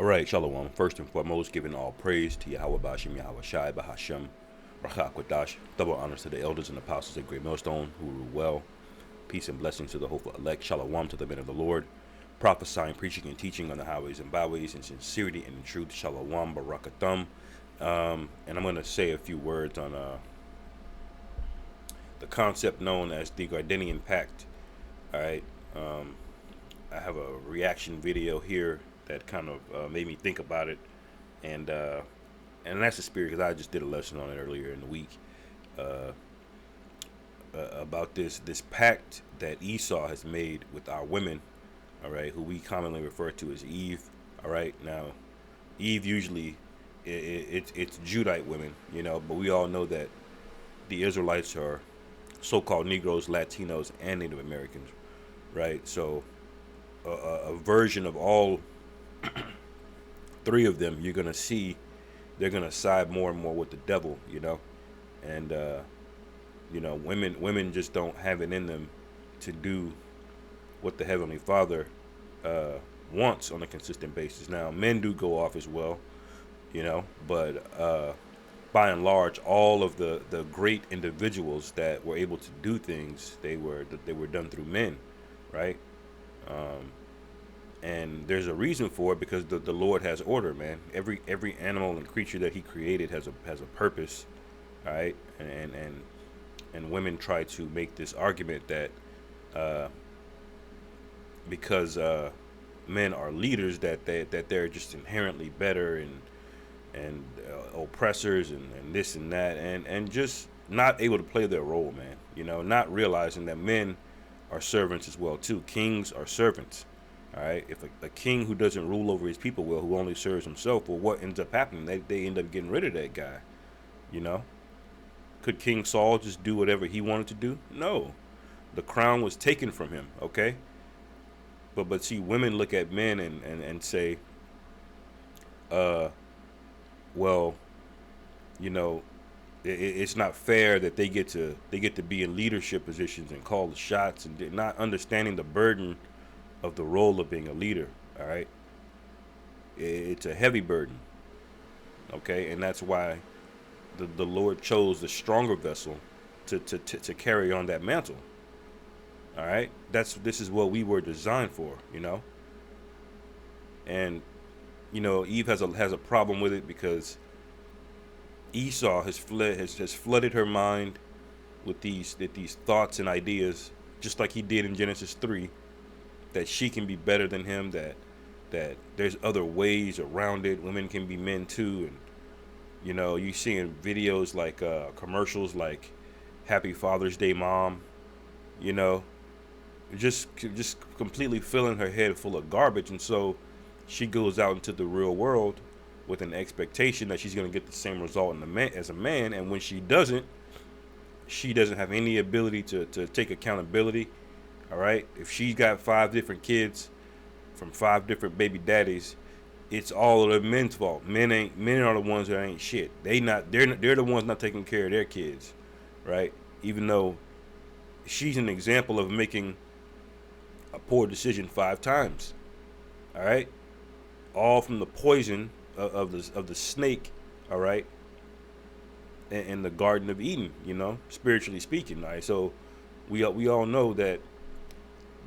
right, Shalom. First and foremost, giving all praise to Yahweh Bashim, Yahweh Shai, Bahashem, Rachak Kwadash. Double honors to the elders and apostles at Great Millstone who rule well. Peace and blessings to the hopeful elect. Shalom to the men of the Lord. Prophesying, preaching, and teaching on the highways and byways in sincerity and in truth. Shalom, Barakathum. And I'm going to say a few words on the concept known as the Gardenian Pact. All right. I have a reaction video here that kind of made me think about it, and that's the spirit, because I just did a lesson on it earlier in the week about this pact that Esau has made with our women, all right, who we commonly refer to as Eve. All right, now Eve usually it's Judite women, but we all know that the Israelites are so-called Negroes, Latinos, and Native Americans, right? So a version of all three of them, you're gonna see they're gonna side more and more with the devil, and women just don't have it in them to do what the Heavenly Father wants on a consistent basis. Now, men do go off as well, but by and large, all of the great individuals that were able to do things, they were done through men, right? And there's a reason for it, because the Lord has order, man. Every animal and creature that He created has a purpose, all right? And women try to make this argument that because men are leaders, that they're just inherently better and oppressors and this and that, and just not able to play their role, man. Not realizing that men are servants as well too. Kings are servants. All right. If a king who doesn't rule over his people well, who only serves himself, well, what ends up happening? They end up getting rid of that guy. Could King Saul just do whatever he wanted to do? No. The crown was taken from him. Okay. But see, women look at men and say, well, it's not fair that they get to be in leadership positions and call the shots, and not understanding the burden of the role of being a leader. All right, it's a heavy burden. Okay, and that's why the Lord chose the stronger vessel to carry on that mantle. All right, this is what we were designed for, and Eve has a problem with it, because Esau has flooded her mind with these thoughts and ideas, just like he did in Genesis 3, that she can be better than him, that there's other ways around it. Women can be men too. And you seeing videos like commercials like Happy Father's Day Mom, just completely filling her head full of garbage. And so she goes out into the real world with an expectation that she's going to get the same result as a man, and when she doesn't have any ability to take accountability. All right, if she's got 5 different kids from 5 different baby daddies, it's all of the men's fault. Men are the ones that ain't shit. They're the ones not taking care of their kids, right? Even though she's an example of making a poor decision 5 times. All right, all from the poison of the snake. All right, in the Garden of Eden, spiritually speaking. All right, so we all know that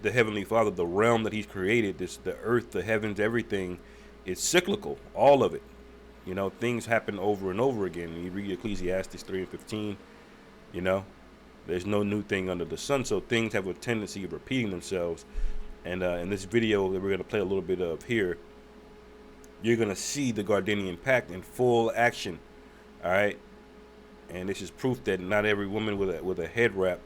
the Heavenly Father, the realm that He's created, the earth, the heavens, everything, is cyclical. All of it. Things happen over and over again. You read Ecclesiastes 3:15. There's no new thing under the sun. So things have a tendency of repeating themselves. And in this video that we're going to play a little bit of here, you're going to see the Gardenian Pact in full action. All right. And this is proof that not every woman with a head wrap,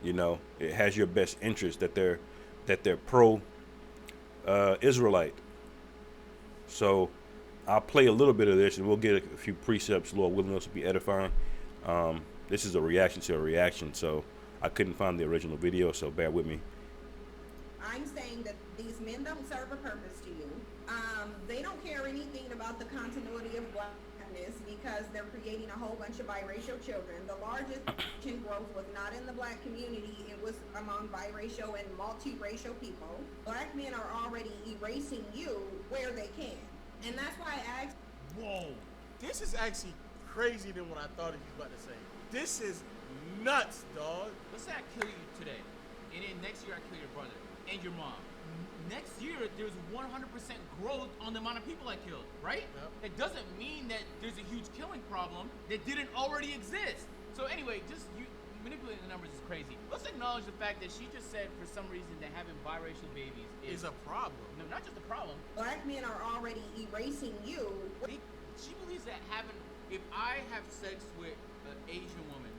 it has your best interest, that they're pro Israelite. So I'll play a little bit of this, and we'll get a few precepts, Lord willing, this will be edifying. This is a reaction to a reaction, so I couldn't find the original video, so bear with me. I'm saying that these men don't serve a purpose to you. They don't care anything about the continuity of blackness, because they're creating a whole bunch of biracial children. The largest growth was not in the black community, it was among biracial and multiracial people. Black men are already erasing you where they can. And that's why I asked. Whoa, this is actually crazy than what I thought he was about to say. This is nuts, dog. Let's say I kill you today, and then next year I kill your brother and your mom. Next year there's 100% growth on the amount of people I killed, right? Yep. It doesn't mean that there's a huge killing problem that didn't already exist. So anyway, just you manipulating the numbers is crazy. Let's acknowledge the fact that she just said for some reason that having biracial babies Is a problem. no, not just a problem. Black men are already erasing you. She believes that if I have sex with an Asian woman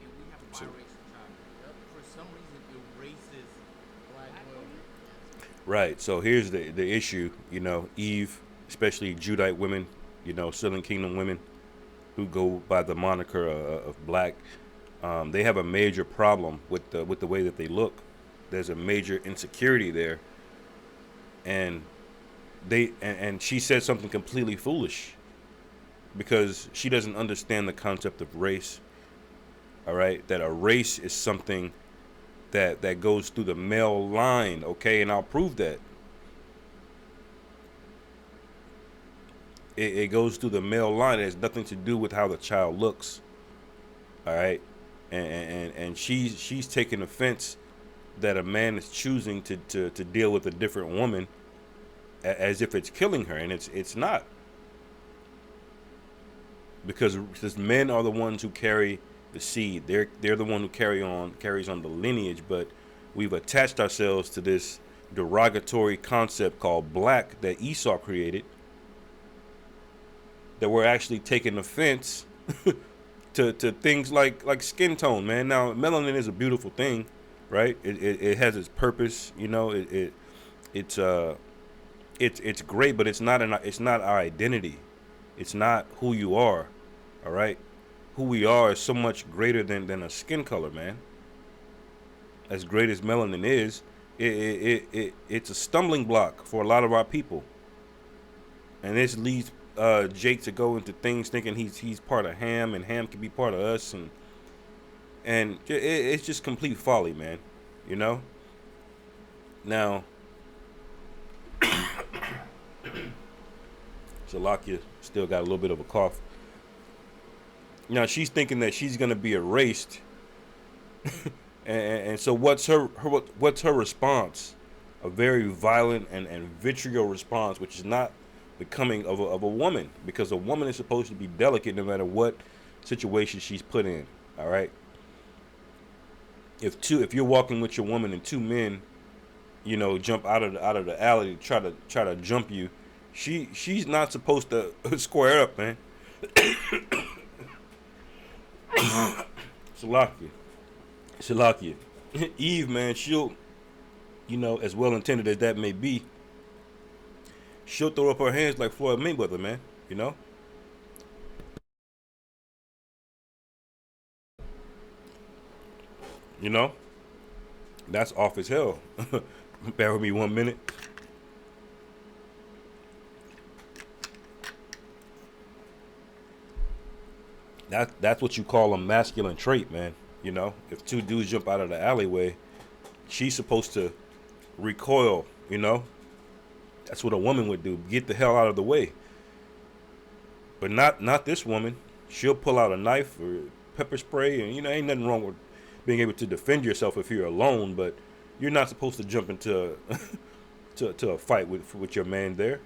and we have a biracial child, for some reason erases black women. Right. So here's the issue. Eve, especially Judite women, Southern Kingdom women who go by the moniker of black, they have a major problem with the way that they look. There's a major insecurity there, and she said something completely foolish because she doesn't understand the concept of race. All right, that a race is something that goes through the male line, okay, and I'll prove that. It goes through the male line. It has nothing to do with how the child looks. All right, and she's taking offense that a man is choosing to deal with a different woman as if it's killing her, and it's not, because men are the ones who carry the seed. They're the one who carries on the lineage, but we've attached ourselves to this derogatory concept called black that Esau created, that we're actually taking offense to things like skin tone, man. Now, melanin is a beautiful thing, right? It has its purpose, it's great, but it's not our identity. It's not who you are, all right? Who we are is so much greater than a skin color, man. As great as melanin is, it's a stumbling block for a lot of our people. And this leads Jake to go into things thinking he's part of Ham, and Ham can be part of us, and it's just complete folly, man. Now, Salakia still got a little bit of a cough. Now she's thinking that she's gonna be erased, and so what's her response? A very violent and vitriol response, which is not becoming of a woman, because a woman is supposed to be delicate no matter what situation she's put in. All right. If you're walking with your woman and two men, jump out of the alley to try to jump you, she's not supposed to square up, man. Salakia. Eve, man, she'll, as well intended as that may be, she'll throw up her hands like Floyd Mayweather, man. That's off as hell. Bear with me 1 minute. That's what you call a masculine trait, man. If two dudes jump out of the alleyway, she's supposed to recoil. That's what a woman would do. Get the hell out of the way. But not this woman. She'll pull out a knife or pepper spray, and ain't nothing wrong with being able to defend yourself if you're alone. But you're not supposed to jump into to a fight with your man there.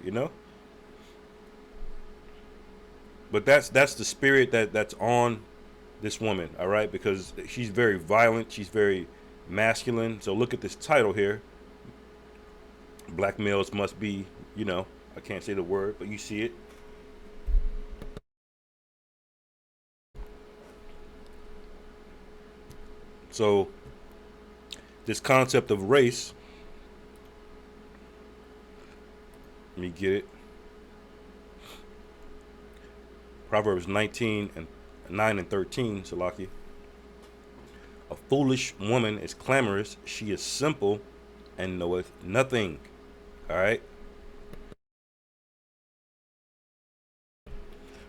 But that's the spirit that's on this woman, all right? Because she's very violent, she's very masculine. So look at this title here. Black males must be, I can't say the word, but you see it. So this concept of race, let me get it. Proverbs 19 and 9 and 13, Salaki. A foolish woman is clamorous. She is simple and knoweth nothing. All right.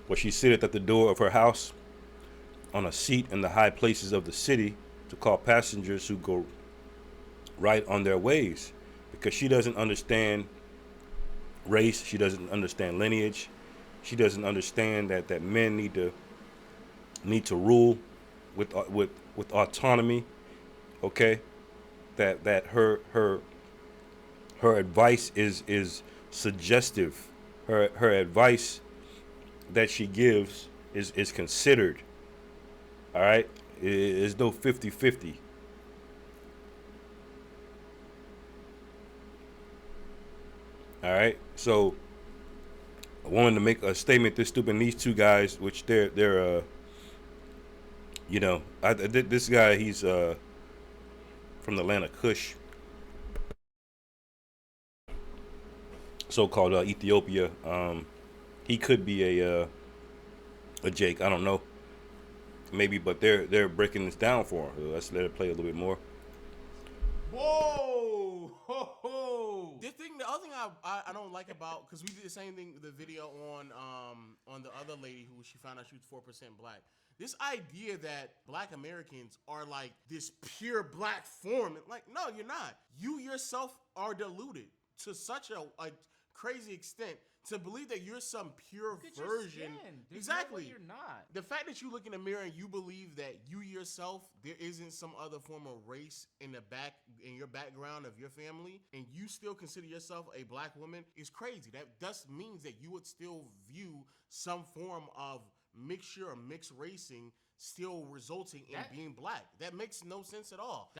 For she sitteth at the door of her house, on a seat in the high places of the city, to call passengers who go right on their ways, because she doesn't understand race. She doesn't understand lineage. She doesn't understand that men need to rule with autonomy. Okay, that her advice is suggestive. Her advice that she gives is considered. All right, there's no 50-50. All right, so I wanted to make a statement this stupid. And these two guys, which they're this guy, he's from the Atlanta Kush, so-called Ethiopia. He could be a Jake. I don't know, maybe, but they're breaking this down for him. Let's let it play a little bit more. Whoa! Ho, ho. The other thing I don't like about, because we did the same thing, the video on the other lady who she found out she was 4% black. This idea that black Americans are like this pure black form, like, no, you're not. You yourself are deluded to such a crazy extent to believe that you're some pure Look at your version. skin. There's Exactly. no way you're not. The fact that you look in the mirror and you believe that you yourself, there isn't some other form of race in your background of your family, and you still consider yourself a black woman, is crazy. That thus means that you would still view some form of mixture or mixed racing still resulting in being black. That makes no sense at all.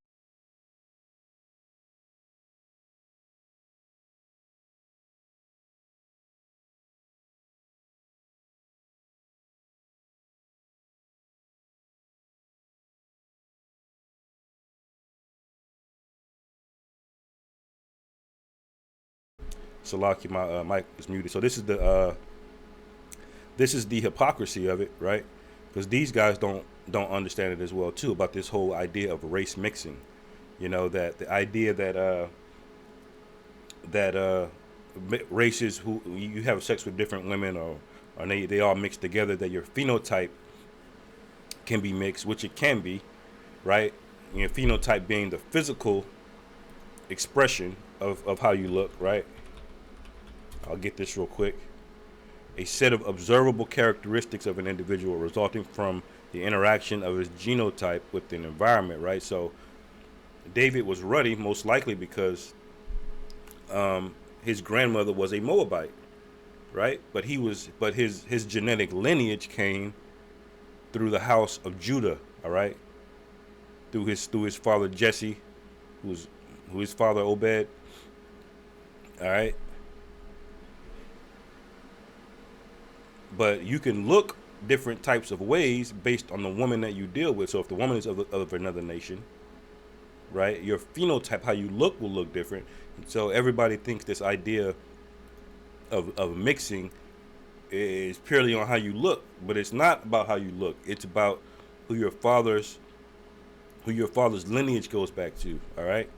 Salaki, my mic is muted. So this is the hypocrisy of it, right? Because these guys don't understand it as well too, about this whole idea of race mixing. You know, that the idea that races who you have sex with different women, or they all mix together, that your phenotype can be mixed, which it can be, right? Your phenotype being the physical expression of how you look, right? I'll get this real quick. A set of observable characteristics of an individual resulting from the interaction of his genotype with the environment, right? So David was ruddy, most likely because his grandmother was a Moabite, right? But his genetic lineage came through the house of Judah, all right? Through his father Jesse, who his father Obed, all right? But you can look different types of ways based on the woman that you deal with. So if the woman is of another nation, right, your phenotype, how you look, will look different. And so everybody thinks this idea of mixing is purely on how you look, but it's not about how you look. It's about who your father's lineage goes back to. All right.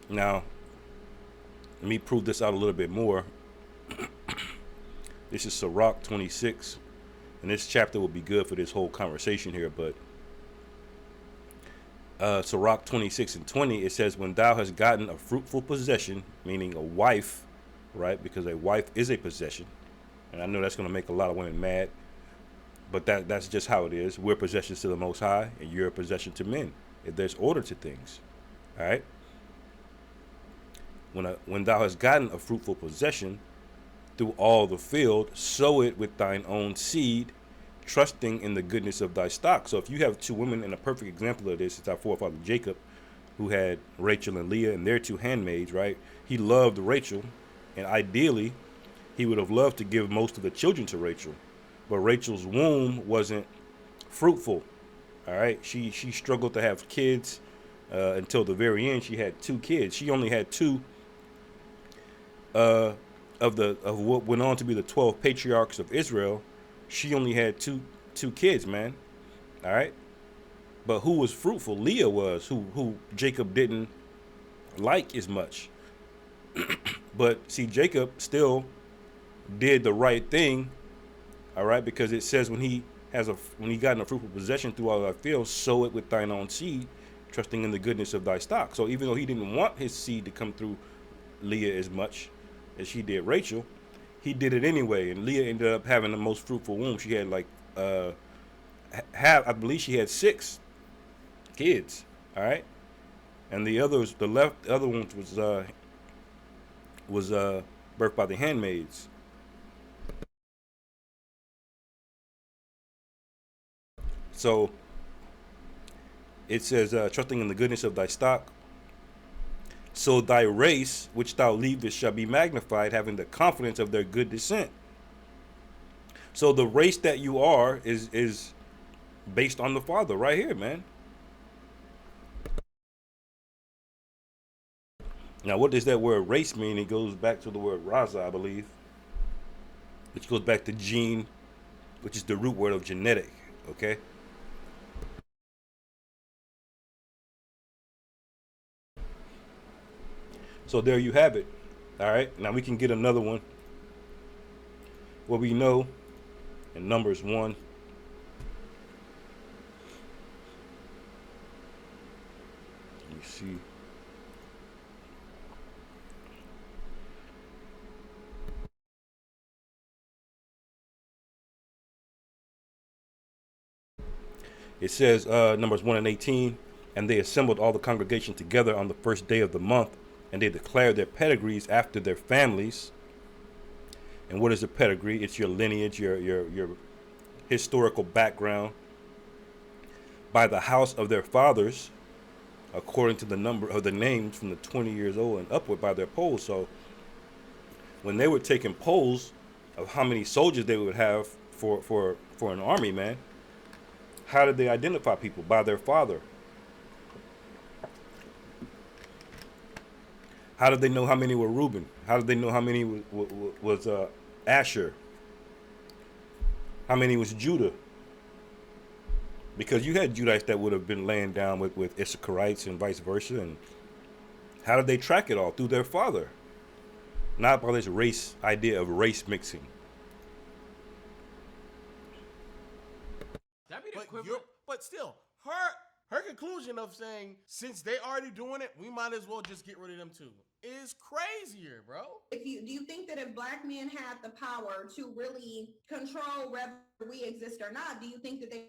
Now, let me prove this out a little bit more. This is Sirach 26, and this chapter will be good for this whole conversation here. But Sirach 26 and 20, it says, when thou hast gotten a fruitful possession, meaning a wife, right? Because a wife is a possession. And I know that's going to make a lot of women mad, but that's just how it is. We're possessions to the Most High, and you're a possession to men. If there's order to things, all right? When thou hast gotten a fruitful possession through all the field, sow it with thine own seed, trusting in the goodness of thy stock. So if you have two women, and a perfect example of this is our forefather Jacob, who had Rachel and Leah and their two handmaids, right? He loved Rachel, and ideally, he would have loved to give most of the children to Rachel. But Rachel's womb wasn't fruitful, all right? She struggled to have kids until the very end. She had 2 kids. She only had 2 of what went on to be the 12 patriarchs of Israel. She only had two kids, man. All right. But who was fruitful? Leah was, who Jacob didn't like as much. But see, Jacob still did the right thing. All right, because it says when he got in a fruitful possession through all thy fields, sow it with thine own seed, trusting in the goodness of thy stock. So even though he didn't want his seed to come through Leah as much as she did Rachel, he did it anyway, and Leah ended up having the most fruitful womb. She had like I believe she had 6 kids. All right, and the other ones was birthed by the handmaids. So it says, trusting in the goodness of thy stock, so thy race which thou leavest shall be magnified, having the confidence of their good descent. So the race that you are is based on the Father right here, man. Now, what does that word race mean? It goes back to the word raza, I believe, which goes back to gene, which is the root word of genetic, okay? So there you have it. All right, now we can get another one. What we know in Numbers 1. Let me see. It says, Numbers 1 and 18, and they assembled all the congregation together on the first day of the month, and they declared their pedigrees after their families. And what is a pedigree? It's your lineage, your historical background, by the house of their fathers, according to the number of the names from the 20 years old and upward by their polls. So when they were taking polls of how many soldiers they would have for an army, man, how did they identify people? By their father. How did they know how many were Reuben? How did they know how many was Asher? How many was Judah? Because you had Judites that would have been laying down with Issacharites and vice versa. And how did they track it all? Through their father. Not by this race idea of race mixing. That'd be the equivalent. But still, her conclusion of saying, since they already doing it, we might as well just get rid of them too, is crazier, bro. Do you think that if black men had the power to really control whether we exist or not, do you think that they give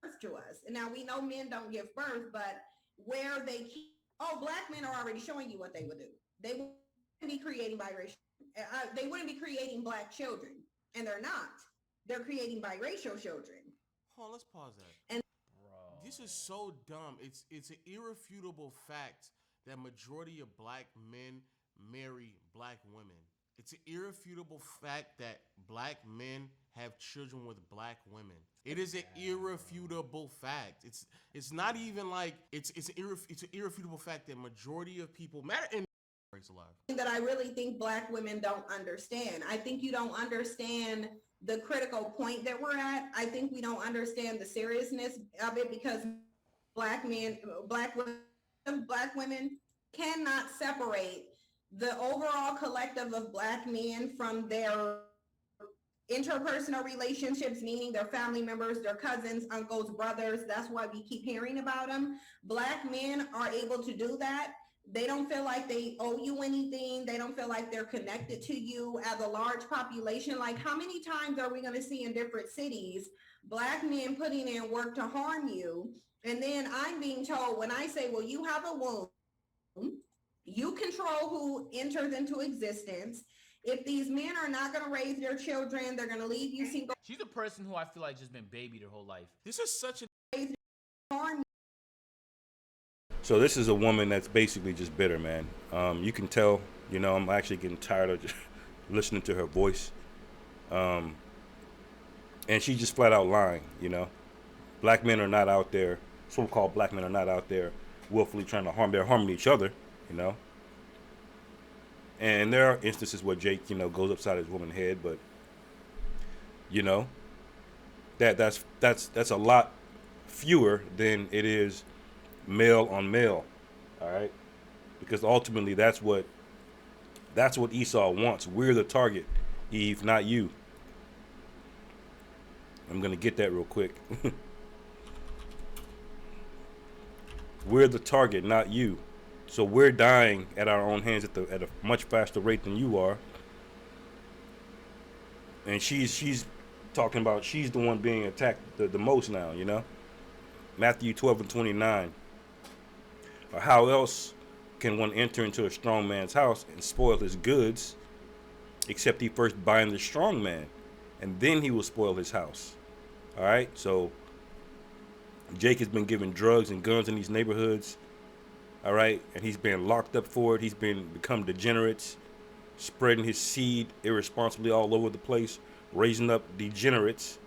birth to us? And now we know men don't give birth, but where they keep, black men are already showing you what they would do. They wouldn't be creating biracial. They wouldn't be creating black children, and they're not. They're creating biracial children. Hold on, let's pause that. And this is so dumb. It's an irrefutable fact that majority of black men marry black women. It's an irrefutable fact that black men have children with black women. It is an irrefutable fact. It's not even like it's an irrefutable fact that majority of people matter in alive. That I really think black women don't understand. I think you don't understand the critical point that we're at. I think we don't understand the seriousness of it, because black women cannot separate the overall collective of black men from their interpersonal relationships, meaning their family members, their cousins, uncles, brothers. That's why we keep hearing about them. Black men are able to do that. They don't feel like they owe you anything. They don't feel like they're connected to you as a large population. Like, how many times are we going to see in different cities black men putting in work to harm you? And then I'm being told, when I say, well, you have a womb, you control who enters into existence. If these men are not going to raise their children, they're going to leave you single. She's a person who I feel like just been babied her whole life. This is such a harm. So this is a woman that's basically just bitter, man. You can tell, I'm actually getting tired of just listening to her voice. And she's just flat out lying, Black men are not out there, so-called black men are not out there willfully trying to harm. They're harming each other, And there are instances where Jake, goes upside his woman's head, but, that's a lot fewer than it is male on male, all right? Because ultimately that's what Esau wants. We're the target, Eve, not you. I'm gonna get that real quick. We're the target, not you. So we're dying at our own hands at a much faster rate than you are. And she's talking about she's the one being attacked the most now, you know? Matthew 12:29. Or how else can one enter into a strong man's house and spoil his goods, except he first bind the strong man, and then he will spoil his house. All right, so Jake has been given drugs and guns in these neighborhoods. All right, and he's been locked up for it. He's become degenerates, spreading his seed irresponsibly all over the place, raising up degenerates,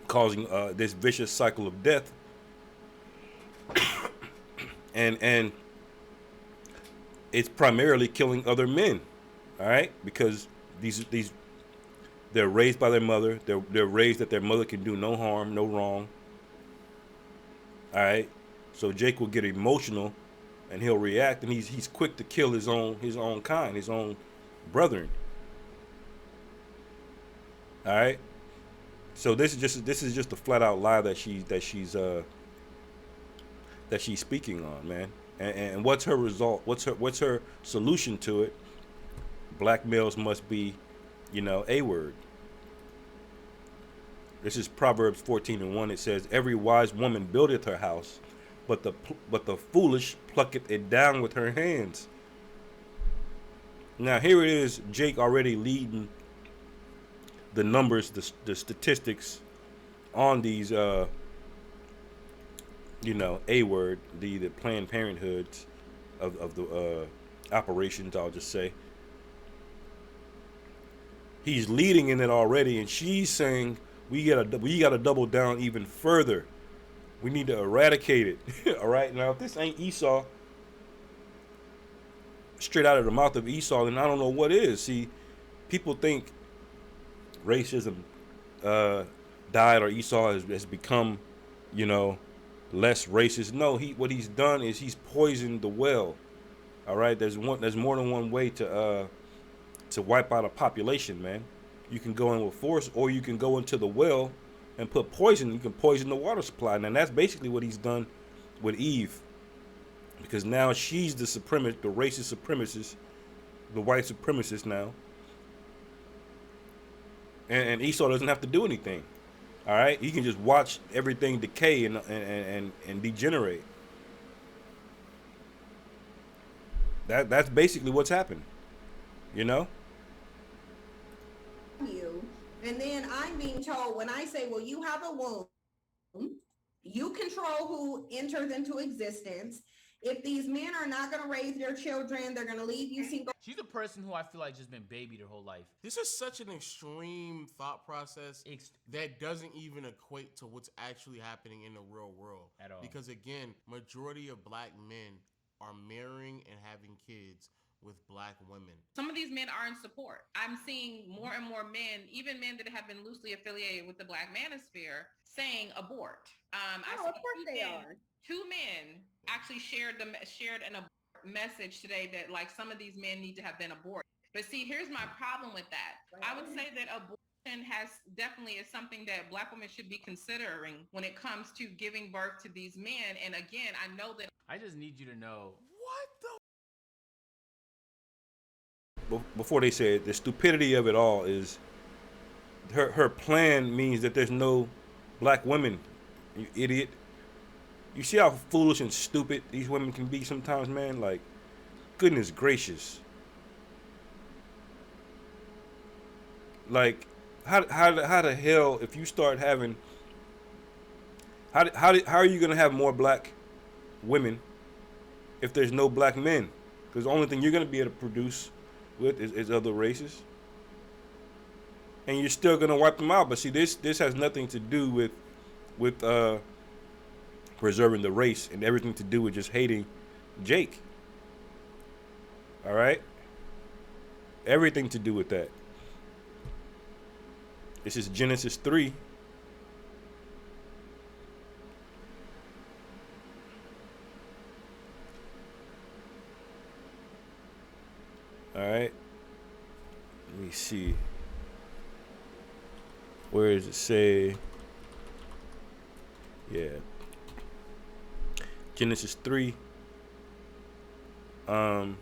causing this vicious cycle of death. and it's primarily killing other men, all right? Because these they're raised by their mother. They're raised that their mother can do no harm, no wrong. All right, so Jake will get emotional, and he'll react, and he's quick to kill his own kind, his own brethren. All right, so this is just a flat out lie that she's speaking on, man. And what's her result? What's her solution to it? Black males must be, a word. This is Proverbs 14:1. It says, "Every wise woman buildeth her house, but the foolish plucketh it down with her hands." Now here it is, Jake already leading the numbers, the statistics on these, A word, the Planned Parenthoods of the operations, I'll just say. He's leading in it already, and she's saying we gotta double down even further. We need to eradicate it. All right, now if this ain't Esau, straight out of the mouth of Esau, then I don't know what is. See, people think racism died or Esau has become, less racist. No, what he's done is he's poisoned the well. All right, there's more than one way to wipe out a population, man. You can go in with force, or you can go into the well and put poison. You can poison the water supply, and that's basically what he's done with Eve, because now she's the racist supremacist, the white supremacist now, and Esau doesn't have to do anything. All right, he can just watch everything decay and degenerate. That's basically what's happened, You, and then I'm being told, when I say, well, you have a womb, you control who enters into existence. If these men are not going to raise their children, they're going to leave you single. She's a person who I feel like just been babied her whole life. This is such an extreme thought process that doesn't even equate to what's actually happening in the real world At all. Because again, majority of black men are marrying and having kids with black women. Some of these men are in support. I'm seeing more and more men, even men that have been loosely affiliated with the Black manosphere, saying abort. Of course they are. 2 men actually shared an message today that like some of these men need to have been aborted. But see, here's my problem with that. I would say that abortion is something that black women should be considering when it comes to giving birth to these men. And again, I know that I just need you to know. What the? Before they say it, the stupidity of it all is her plan means that there's no black women, you idiot. You see how foolish and stupid these women can be sometimes, man? Like, goodness gracious. Like, how the hell, if you start having, how are you gonna have more black women if there's no black men? Because the only thing you're gonna be able to produce with is other races, and you're still gonna wipe them out. But see, this has nothing to do with preserving the race, and everything to do with just hating Jake. All right, everything to do with that. This is Genesis 3. All right. Let me see. Where does it say? Yeah. Genesis 3. Um,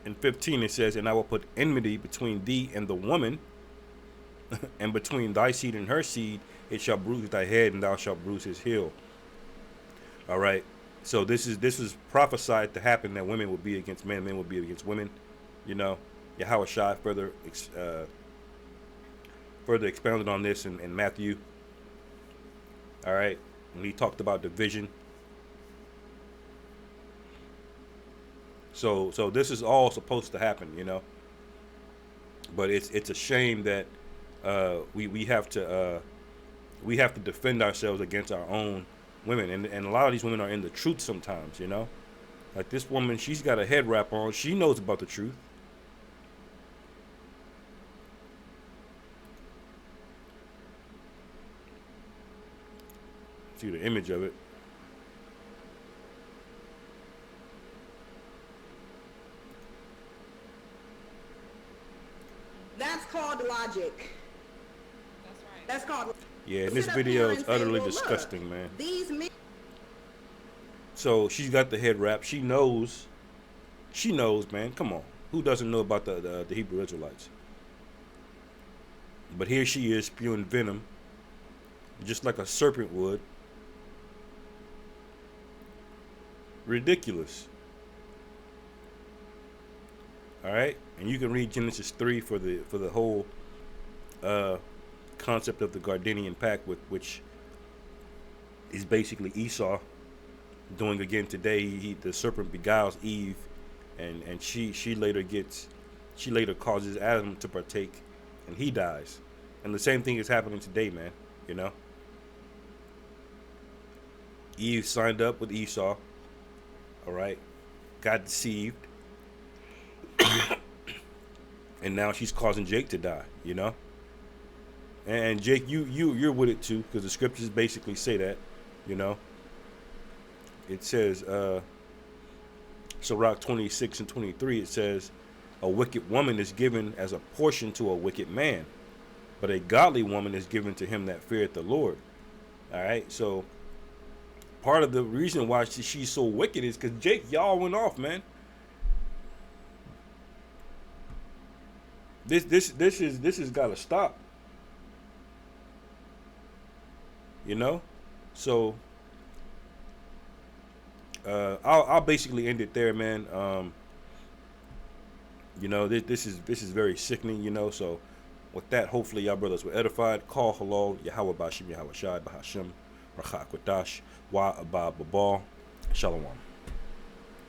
in 15 it says, "And I will put enmity between thee and the woman, and between thy seed and her seed. It shall bruise thy head, and thou shalt bruise his heel." All right. So this is prophesied to happen, that women will be against men, men will be against women. You know, Yahweh Shai further expounded on this in Matthew. All right, when he talked about division. So this is all supposed to happen, you know. But it's a shame that we have to defend ourselves against our own women, and a lot of these women are in the truth sometimes, you know. Like this woman, she's got a head wrap on. She knows about the truth. See the image of it. That's called logic. That's right. That's called. Yeah, and this Sit up video here is and say, utterly well, look, disgusting, man. These men. So she's got the head wrap. She knows. She knows, man. Come on. Who doesn't know about the Hebrew Israelites? But here she is spewing venom, just like a serpent would. Ridiculous. All right, and you can read Genesis 3 for the whole concept of the Gardenian Pact, which is basically Esau doing again today. The serpent beguiles Eve, and she later causes Adam to partake, and he dies. And the same thing is happening today, man. You know, Eve signed up with Esau. All right, got deceived, and now she's causing Jake to die. You know, and Jake, you're with it too, because the scriptures basically say that. You know, it says, Sirach 26 and 23. It says, "A wicked woman is given as a portion to a wicked man, but a godly woman is given to him that feareth the Lord." All right, so part of the reason why she's so wicked is because Jake, y'all went off, man. This has got to stop. You know, so I'll basically end it there, man. You know, this is very sickening. You know, so with that, hopefully y'all brothers were edified. Call halal Yahweh Bashim Yahweh Shai Bahashim Rachak Wadash Wa Abba Babal Shalom.